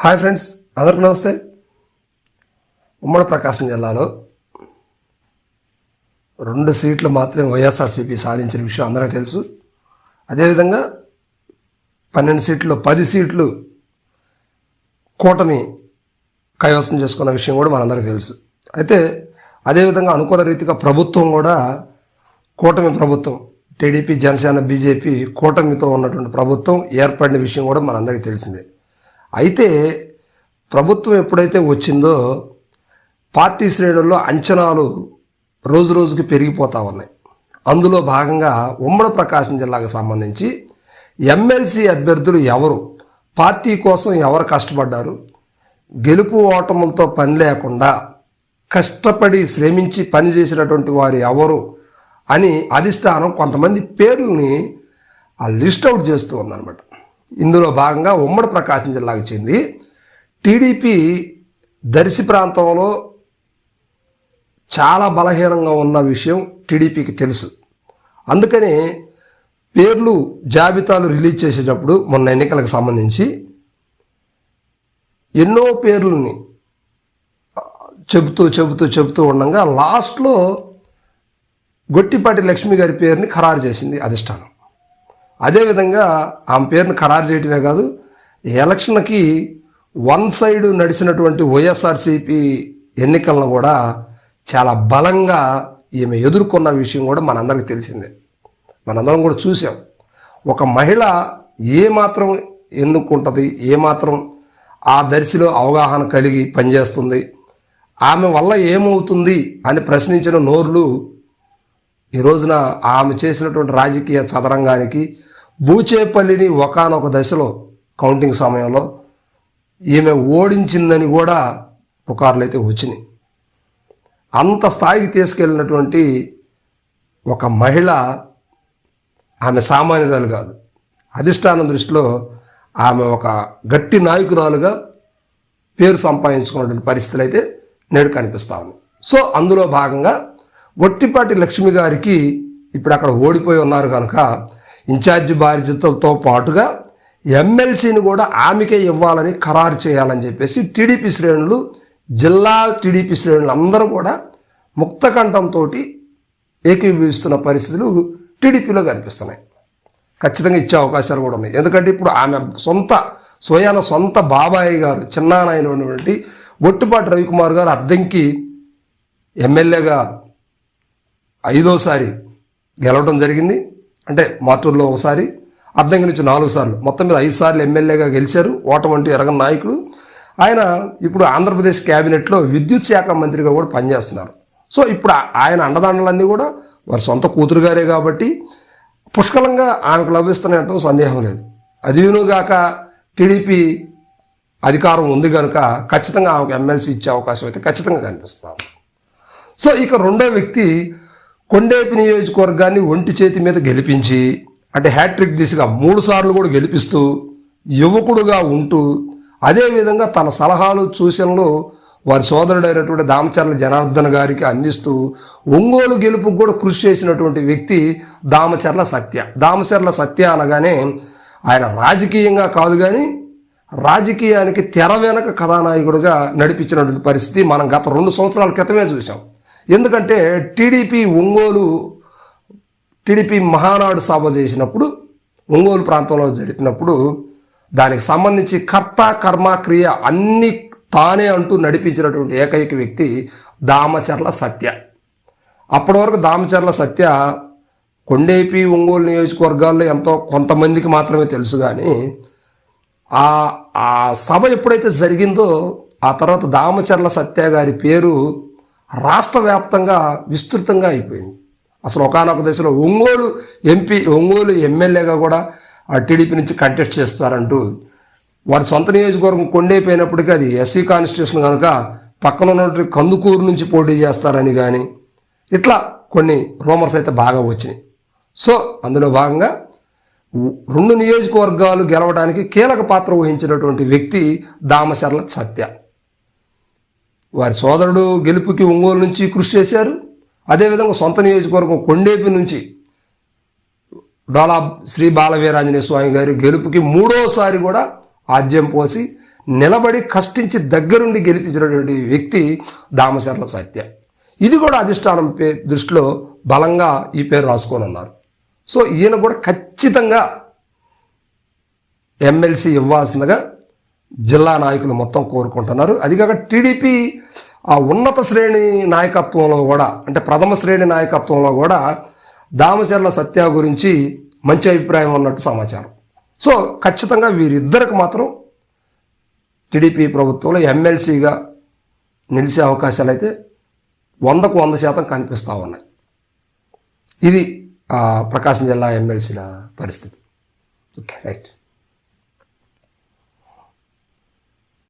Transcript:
Hi friends, అందరికీ నమస్తే. ఉమ్మడి ప్రకాశం జిల్లాలో 2 సీట్లు మాత్రమే వైఎస్ఆర్సీపీ సాధించిన విషయం అందరికీ తెలుసు. అదేవిధంగా 12 సీట్లు 10 సీట్లు కూటమి కైవసం చేసుకున్న విషయం కూడా మనందరికీ తెలుసు. అయితే అదేవిధంగా అనుకూల రీతిగా ప్రభుత్వం కూడా కూటమి ప్రభుత్వం టీడీపీ, జనసేన, బీజేపీ కూటమితో ఉన్నటువంటి ప్రభుత్వం ఏర్పడిన విషయం కూడా మనందరికీ తెలిసిందే. అయితే ప్రభుత్వం ఎప్పుడైతే వచ్చిందో పార్టీ శ్రేణుల్లో అంచనాలు రోజు రోజుకి పెరిగిపోతూ ఉన్నాయి. అందులో భాగంగా ఉమ్మడి ప్రకాశం జిల్లాకు సంబంధించి ఎమ్మెల్సీ అభ్యర్థులు ఎవరు, పార్టీ కోసం ఎవరు కష్టపడ్డారు, గెలుపు ఓటములతో పని లేకుండా కష్టపడి శ్రమించి పనిచేసినటువంటి వారు ఎవరు అని అధిష్టానం కొంతమంది పేర్లని లిస్ట్ అవుట్ చేస్తూ ఉందన్నమాట. ఇందులో భాగంగా ఉమ్మడి ప్రకాశం జిల్లాకు చెంది టీడీపీ దర్శి ప్రాంతంలో చాలా బలహీనంగా ఉన్న విషయం టీడీపీకి తెలుసు. అందుకని పేర్లు జాబితాలు రిలీజ్ చేసేటప్పుడు మొన్న ఎన్నికలకు సంబంధించి ఎన్నో పేర్లని చెబుతూ ఉండగా లాస్ట్లో గొట్టిపాటి లక్ష్మి గారి పేరుని ఖరారు చేసింది అధిష్టానం. అదేవిధంగా ఆమె పేరును ఖరారు చేయటమే కాదు, ఎలక్షన్కి వన్ సైడ్ నడిచినటువంటి వైఎస్ఆర్సీపీ ఎన్నికలను కూడా చాలా బలంగా ఈమె ఎదుర్కొన్న విషయం కూడా మనందరికీ తెలిసిందే. మనందరం కూడా చూసాం. ఒక మహిళ ఏమాత్రం ఎన్నుకుంటుంది, ఏమాత్రం ఆ దర్శిలో అవగాహన కలిగి పనిచేస్తుంది, ఆమె వల్ల ఏమవుతుంది అని ప్రశ్నించిన నోర్లు ఈ రోజున ఆమె చేసినటువంటి రాజకీయ చదరంగానికి బూచేపల్లిని ఒకానొక దశలో కౌంటింగ్ సమయంలో ఈమె ఓడించిందని కూడా పుకార్లు అయితే వచ్చినాయి. అంత స్థాయికి తీసుకెళ్ళినటువంటి ఒక మహిళ ఆమె సామాన్యురాలు కాదు. అధిష్టానం దృష్టిలో ఆమె ఒక గట్టి నాయకురాలుగా పేరు సంపాదించుకున్నటువంటి పరిస్థితులు అయితే నేడు కనిపిస్తా ఉంది. సో అందులో భాగంగా గొట్టిపాటి లక్ష్మి గారికి ఇప్పుడు అక్కడ ఓడిపోయి ఉన్నారు కనుక ఇన్ఛార్జి బాధ్యతలతో పాటుగా ఎమ్మెల్సీని కూడా ఆమెకే ఇవ్వాలని ఖరారు చేయాలని చెప్పేసి టీడీపీ శ్రేణులు, జిల్లా టీడీపీ శ్రేణులు అందరూ కూడా ముక్తకంఠంతో ఏకీభవిస్తున్న పరిస్థితులు టీడీపీలో కనిపిస్తున్నాయి. ఖచ్చితంగా ఇచ్చే అవకాశాలు కూడా ఉన్నాయి. ఎందుకంటే ఇప్పుడు ఆమె సొంత బాబాయి గారు, చిన్నానైనటువంటి గొట్టిపాటి రవికుమార్ గారు అద్దంకి ఎమ్మెల్యేగా 5వసారి గెలవడం జరిగింది. అంటే మాటూరులో ఒకసారి, అద్దంకి నుంచి 4 సార్లు, మొత్తం మీద 5 సార్లు ఎమ్మెల్యేగా గెలిచారు. ఓటమంటూ ఎరగని నాయకుడు ఆయన. ఇప్పుడు ఆంధ్రప్రదేశ్ క్యాబినెట్లో విద్యుత్ శాఖ మంత్రిగా కూడా పనిచేస్తున్నారు. సో ఇప్పుడు ఆయన అండదండలన్నీ కూడా వారి సొంత కూతురు గారే కాబట్టి పుష్కలంగా ఆమెకు లభిస్తున్నాయంటే సందేహం లేదు. అదిగాక టీడీపీ అధికారం ఉంది కనుక ఖచ్చితంగా ఆమెకు ఎమ్మెల్సీ ఇచ్చే అవకాశం అయితే ఖచ్చితంగా కనిపిస్తాం. సో ఇక రెండో వ్యక్తి కొండేపి నియోజకవర్గాన్ని ఒంటి చేతి మీద గెలిపించి, అంటే హ్యాట్రిక్ దిశగా 3 సార్లు కూడా గెలిపిస్తూ యువకుడుగా ఉంటూ, అదేవిధంగా తన సలహాలు సూచనలు వారి సోదరుడైనటువంటి దామచర్ల జనార్దన్ గారికి అందిస్తూ ఒంగోలు గెలుపుకు కూడా కృషి చేసినటువంటి వ్యక్తి దామచర్ల సత్య. దామచర్ల సత్య అనగానే ఆయన రాజకీయంగా కాదు కానీ రాజకీయానికి తెర వెనక కథానాయకుడిగా నడిపించినటువంటి పరిస్థితి మనం గత 2 సంవత్సరాల క్రితమే చూసాం. ఎందుకంటే టీడీపీ మహానాడు సభ చేసినప్పుడు ఒంగోలు ప్రాంతంలో జరిపినప్పుడు దానికి సంబంధించి కర్త కర్మ క్రియ అన్ని తానే అంటూ నడిపించినటువంటి ఏకైక వ్యక్తి దామచర్ల సత్య. అప్పటి వరకు దామచర్ల సత్య కొండేపి, ఒంగోలు నియోజకవర్గాల్లో ఎంతో కొంతమందికి మాత్రమే తెలుసు. కానీ ఆ సభ ఎప్పుడైతే జరిగిందో ఆ తర్వాత దామచర్ల సత్య గారి పేరు రాష్ట్ర వ్యాప్తంగా విస్తృతంగా అయిపోయింది. అసలు ఒకానొక దశలో ఒంగోలు ఎమ్మెల్యేగా కూడా ఆ టీడీపీ నుంచి కంటెస్ట్ చేస్తారంటూ వారి సొంత నియోజకవర్గం కొండైపోయినప్పటికీ అది ఎస్సీ కాన్స్టిట్యూషన్ కనుక పక్కన ఉన్నటువంటి కందుకూరు నుంచి పోటీ చేస్తారని కానీ ఇట్లా కొన్ని రూమర్స్ అయితే బాగా వచ్చినాయి. సో అందులో భాగంగా 2 నియోజకవర్గాలు గెలవడానికి కీలక పాత్ర వహించినటువంటి వ్యక్తి దామచర్ల సత్య. వారి సోదరుడు గెలుపుకి ఒంగోలు నుంచి కృషి చేశారు. అదేవిధంగా సొంత నియోజకవర్గం కొండేపి నుంచి డోలా శ్రీ బాలవీరాంజనేయ స్వామి గారి గెలుపుకి 3వసారి కూడా ఆద్యం పోసి నిలబడి కష్టించి దగ్గరుండి గెలిపించినటువంటి వ్యక్తి దామచర్ల సత్య. ఇది కూడా అధిష్టానం దృష్టిలో బలంగా ఈ పేరు రాసుకొని ఉన్నారు. సో ఈయన కూడా ఖచ్చితంగా ఎమ్మెల్సీ ఇవ్వాల్సిందిగా జిల్లా నాయకులు మొత్తం కోరుకుంటున్నారు. అదికాక టీడీపీ ఆ ఉన్నత శ్రేణి నాయకత్వంలో కూడా, అంటే ప్రథమ శ్రేణి నాయకత్వంలో కూడా దామచర్ల సత్య గురించి మంచి అభిప్రాయం ఉన్నట్టు సమాచారం. సో ఖచ్చితంగా వీరిద్దరికి మాత్రం టీడీపీ ప్రభుత్వంలో ఎమ్మెల్సీగా నిలిచే అవకాశాలు అయితే 100కు 100% కనిపిస్తూ ఉన్నాయి. ఇది ప్రకాశం జిల్లా ఎమ్మెల్సీల పరిస్థితి. Okay, right.